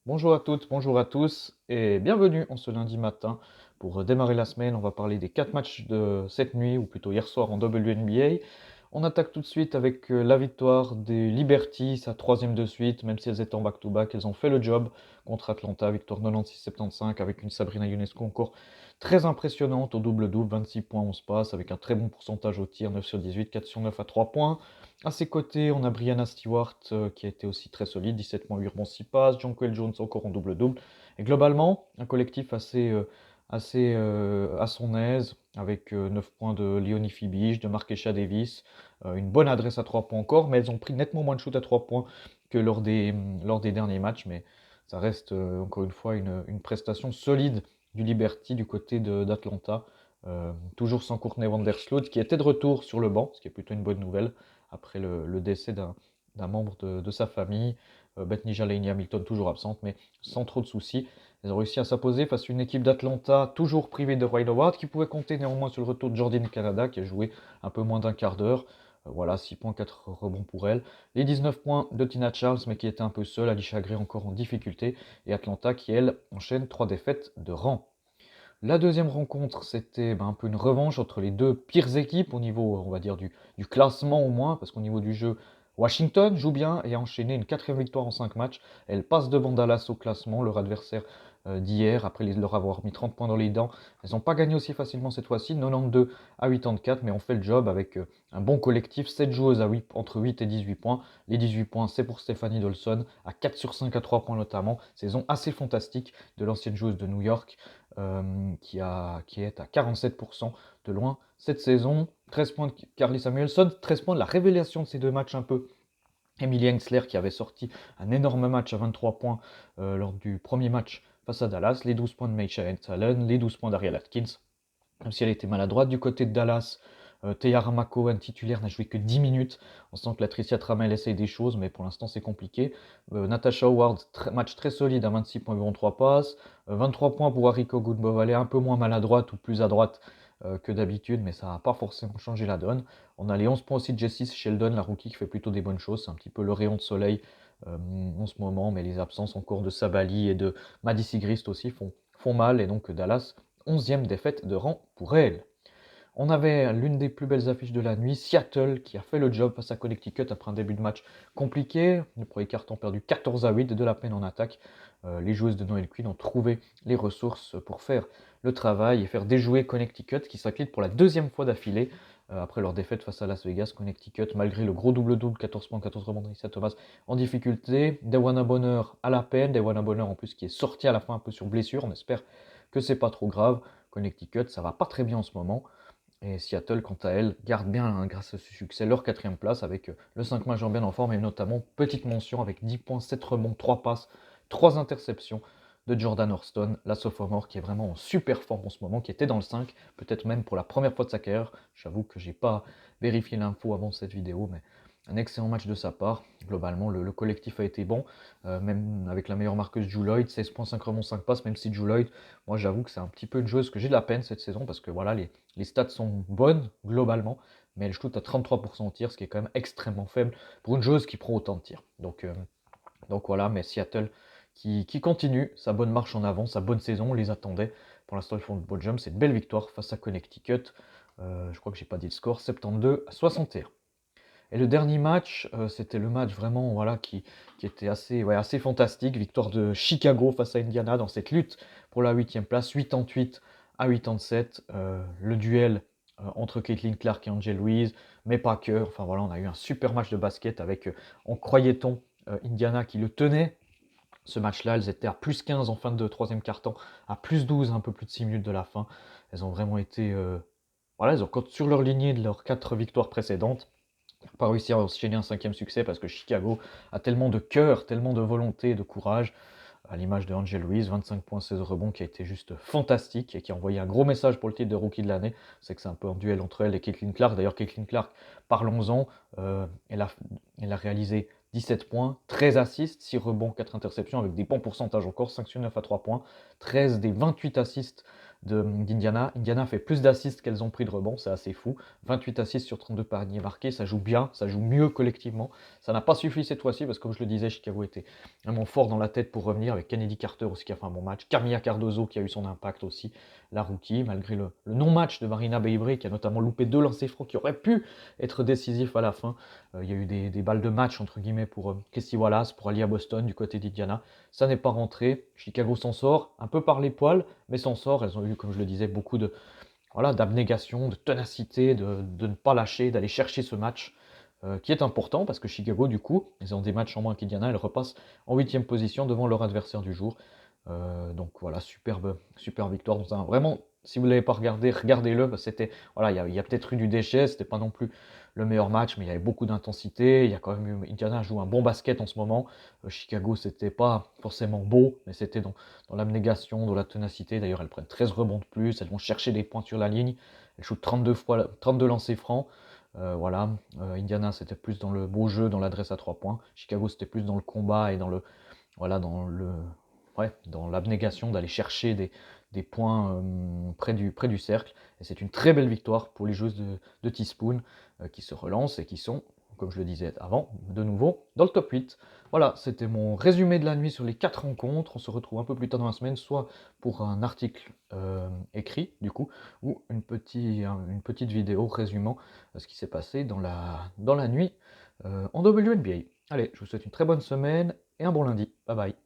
Bonjour à toutes, bonjour à tous et bienvenue en ce lundi matin pour démarrer la semaine. On va parler des 4 matchs de cette nuit ou plutôt hier soir en WNBA. On attaque tout de suite avec la victoire des Liberty, sa troisième de suite, même si elles étaient en back-to-back, elles ont fait le job contre Atlanta, victoire 96-75 avec une Sabrina Ionescu encore très impressionnante au double-double, 26 points, 11 passes avec un très bon pourcentage au tir, 9 sur 18, 4 sur 9 à 3 points. À ses côtés, on a Brianna Stewart qui a été aussi très solide, 17 points, 8 rebonds, 6 passes. Jonquel Jones encore en double-double. Et globalement, un collectif assez à son aise, avec 9 points de Leonie Fibige, de Markesha Davis, une bonne adresse à 3 points encore, mais elles ont pris nettement moins de shoot à 3 points que lors des derniers matchs. Mais ça reste encore une fois une prestation solide du Liberty du côté d'Atlanta. Toujours sans Courtney Vandersloot, qui était de retour sur le banc, ce qui est plutôt une bonne nouvelle après le décès d'un membre de sa famille. Bethany Laney Hamilton toujours absente, mais sans trop de soucis. Ils ont réussi à s'imposer face à une équipe d'Atlanta toujours privée de Ryan Howard, qui pouvait compter néanmoins sur le retour de Jordan Canada, qui a joué un peu moins d'un quart d'heure. Voilà, 6 points, 4 rebonds pour elle. Les 19 points de Tina Charles, mais qui était un peu seule. Alicia Gray encore en difficulté. Et Atlanta qui, elle, enchaîne 3 défaites de rang. La deuxième rencontre, c'était un peu une revanche entre les deux pires équipes au niveau, on va dire, du classement au moins, parce qu'au niveau du jeu, Washington joue bien et a enchaîné une quatrième victoire en 5 matchs. Elle passe devant Dallas au classement, leur adversaire d'hier, après leur avoir mis 30 points dans les dents. Elles n'ont pas gagné aussi facilement cette fois-ci, 92 à 84, mais on fait le job avec un bon collectif, 7 joueuses entre 8 et 18 points. Les 18 points, c'est pour Stephanie Dolson, à 4 sur 5 à 3 points notamment. Saison assez fantastique de l'ancienne joueuse de New York qui est à 47% de loin cette saison. 13 points de Carly Samuelson, 13 points de la révélation de ces deux matchs un peu. Emily Hensler qui avait sorti un énorme match à 23 points lors du premier match face à Dallas, les 12 points de Meisha Allen, les 12 points d'Ariel Atkins, même si elle était maladroite du côté de Dallas. Teyara Mako, un titulaire, n'a joué que 10 minutes. On sent que la Tricia Trammell essaye des choses, mais pour l'instant c'est compliqué. Natasha Howard, match très solide à 26 points, 3 passes. 23 points pour Ariko Goodbow. Elle est un peu moins maladroite ou plus à droite que d'habitude, mais ça n'a pas forcément changé la donne. On a les 11 points aussi de Jessie Sheldon, la rookie qui fait plutôt des bonnes choses. C'est un petit peu le rayon de soleil en ce moment, mais les absences encore de Sabali et de Maddie Sigrist aussi font mal. Et donc Dallas, 11e défaite de rang pour elle. On avait l'une des plus belles affiches de la nuit, Seattle, qui a fait le job face à Connecticut après un début de match compliqué. Le premier carton perdu 14 à 8, de la peine en attaque. Les joueuses de Noël Quinn ont trouvé les ressources pour faire le travail et faire déjouer Connecticut, qui s'incline pour la deuxième fois d'affilée. Après leur défaite face à Las Vegas, Connecticut, malgré le gros double-double, 14 points, 14 rebonds d'Issa Thomas, en difficulté. Dewana Bonner à la peine, Dewana Bonner en plus qui est sorti à la fin un peu sur blessure, on espère que c'est pas trop grave. Connecticut, ça va pas très bien en ce moment. Et Seattle, quant à elle, garde bien, hein, grâce à ce succès, leur quatrième place avec le 5 majeur bien en forme et notamment petite mention avec 10 points, 7 rebonds, 3 passes, 3 interceptions de Jordan Horston, la sophomore qui est vraiment en super forme en ce moment, qui était dans le 5, peut-être même pour la première fois de sa carrière. J'avoue que j'ai pas vérifié l'info avant cette vidéo, mais un excellent match de sa part. Globalement, le collectif a été bon, même avec la meilleure marqueuse Jewel Lloyd, 16 points, 5 rebonds, 5 passes, même si Jewel Lloyd, moi j'avoue que c'est un petit peu une joueuse que j'ai de la peine cette saison parce que voilà, les stats sont bonnes globalement, mais elle shoot à 33% au tir, ce qui est quand même extrêmement faible pour une joueuse qui prend autant de tirs. Donc voilà, mais Seattle qui continue sa bonne marche en avant, sa bonne saison, on les attendait. Pour l'instant, ils font le beau jump, c'est une belle victoire face à Connecticut. Je crois que j'ai pas dit le score, 72 à 61. Et le dernier match, c'était le match vraiment voilà, qui était assez fantastique. Victoire de Chicago face à Indiana dans cette lutte pour la 8e place, 88 à 87. Le duel entre Caitlin Clark et Angel Louise, mais pas que. Enfin voilà, on a eu un super match de basket avec, on croyait-on, Indiana qui le tenait. Ce match-là, elles étaient à plus 15 en fin de troisième quart-temps, à plus 12 un peu plus de 6 minutes de la fin. Elles ont vraiment été... voilà, elles ont sur leur lignée de leurs 4 victoires précédentes pas réussi à enchaîner un cinquième succès parce que Chicago a tellement de cœur, tellement de volonté et de courage, à l'image de Angel Louise, 25 points, 16 rebonds, qui a été juste fantastique et qui a envoyé un gros message pour le titre de rookie de l'année. C'est que c'est un peu un duel entre elle et Caitlin Clark. D'ailleurs, Caitlin Clark, parlons-en, elle a réalisé 17 points, 13 assists, 6 rebonds, 4 interceptions avec des bons pourcentages encore, 5 sur 9 à 3 points, 13 des 28 assists d'Indiana. Indiana fait plus d'assists qu'elles ont pris de rebonds, c'est assez fou. 28 assists sur 32 paniers marqués, ça joue bien, ça joue mieux collectivement. Ça n'a pas suffi cette fois-ci parce que comme je le disais, Chicago était vraiment fort dans la tête pour revenir avec Kennedy Carter aussi qui a fait un bon match. Carmilla Cardozo qui a eu son impact aussi, la rookie, malgré le non-match de Marina Beibre qui a notamment loupé 2 lancers francs qui auraient pu être décisifs à la fin. Il y a eu des balles de match entre guillemets pour Christy Wallace, pour aller à Boston du côté d'Indiana. Ça n'est pas rentré. Chicago s'en sort un peu par les poils, mais s'en sort. Elles ont eu, comme je le disais, beaucoup de voilà, d'abnégation, de ténacité, de ne pas lâcher, d'aller chercher ce match qui est important parce que Chicago, du coup, ils ont des matchs en moins qu'Indiana, elles repassent en 8e position devant leur adversaire du jour. Donc voilà, superbe victoire. Donc, vraiment, si vous ne l'avez pas regardé, regardez-le. C'était, voilà, il y a peut-être eu du déchet, c'était pas non plus le meilleur match, mais il y avait beaucoup d'intensité. Il y a quand même eu, Indiana joue un bon basket en ce moment. Chicago, c'était pas forcément beau, mais c'était dans l'abnégation, dans la ténacité. D'ailleurs, elles prennent 13 rebonds de plus, elles vont chercher des points sur la ligne. Elles shootent 32 lancers francs. Voilà, Indiana c'était plus dans le beau jeu, dans l'adresse à 3 points. Chicago c'était plus dans le combat et voilà, dans l'abnégation d'aller chercher des points près du cercle. Et c'est une très belle victoire pour les joueuses de Teaspoon qui se relancent et qui sont, comme je le disais avant, de nouveau dans le top 8. Voilà, c'était mon résumé de la nuit sur les 4 rencontres. On se retrouve un peu plus tard dans la semaine, soit pour un article écrit, du coup, ou une petite vidéo résumant ce qui s'est passé dans la nuit en WNBA. Allez, je vous souhaite une très bonne semaine et un bon lundi. Bye bye.